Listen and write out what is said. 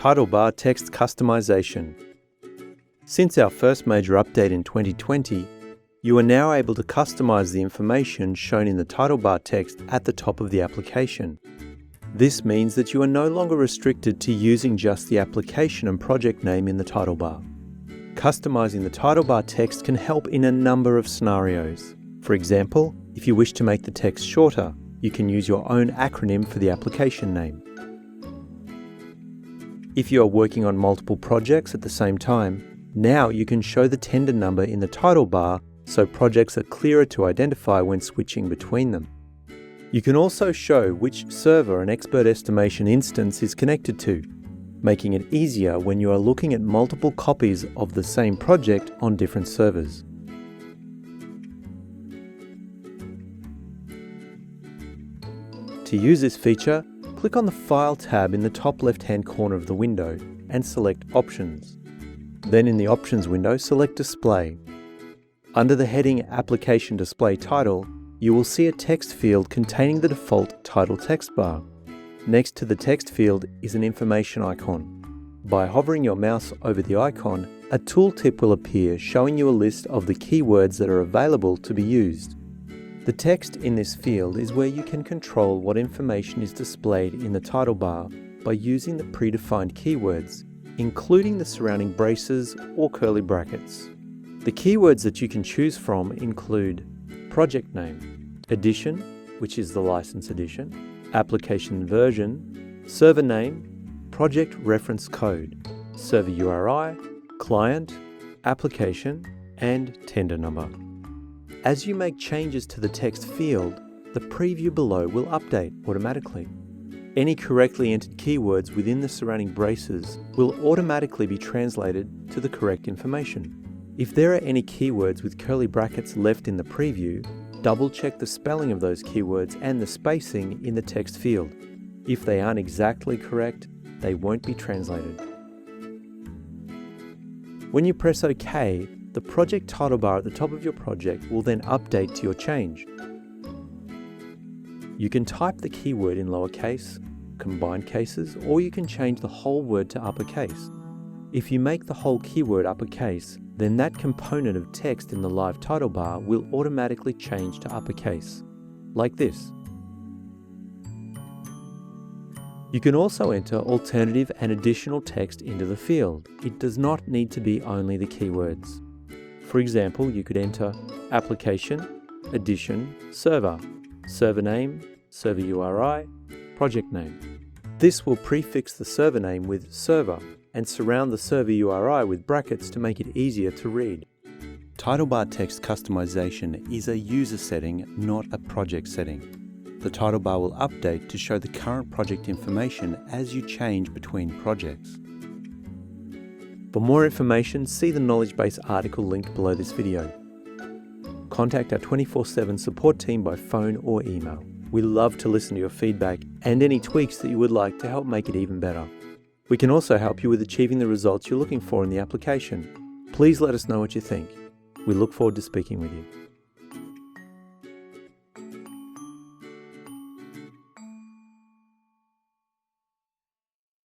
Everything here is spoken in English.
Title Bar Text Customization. Since our first major update in 2020, you are now able to customize the information shown in the title bar text at the top of the application. This means that you are no longer restricted to using just the application and project name in the title bar. Customizing the title bar text can help in a number of scenarios. For example, if you wish to make the text shorter, you can use your own acronym for the application name. If you are working on multiple projects at the same time, now you can show the tender number in the title bar so projects are clearer to identify when switching between them. You can also show which server an expert estimation instance is connected to, making it easier when you are looking at multiple copies of the same project on different servers. To use this feature, click on the File tab in the top left-hand corner of the window and select Options. Then in the Options window, select Display. Under the heading Application Display Title, you will see a text field containing the default title text bar. Next to the text field is an information icon. By hovering your mouse over the icon, a tooltip will appear showing you a list of the keywords that are available to be used. The text in this field is where you can control what information is displayed in the title bar by using the predefined keywords, including the surrounding braces or curly brackets. The keywords that you can choose from include project name, edition, which is the license edition, application version, server name, project reference code, server URI, client, application, and tender number. As you make changes to the text field, the preview below will update automatically. Any correctly entered keywords within the surrounding braces will automatically be translated to the correct information. If there are any keywords with curly brackets left in the preview, double-check the spelling of those keywords and the spacing in the text field. If they aren't exactly correct, they won't be translated. When you press OK, the project title bar at the top of your project will then update to your change. You can type the keyword in lowercase, combined cases, or you can change the whole word to uppercase. If you make the whole keyword uppercase, then that component of text in the live title bar will automatically change to uppercase, like this. You can also enter alternative and additional text into the field. It does not need to be only the keywords. For example, you could enter application, edition, server, server name, server URI, project name. This will prefix the server name with server and surround the server URI with brackets to make it easier to read. Title bar text customization is a user setting, not a project setting. The title bar will update to show the current project information as you change between projects. For more information, see the knowledge base article linked below this video. Contact our 24/7 support team by phone or email. We love to listen to your feedback and any tweaks that you would like to help make it even better. We can also help you with achieving the results you're looking for in the application. Please let us know what you think. We look forward to speaking with you.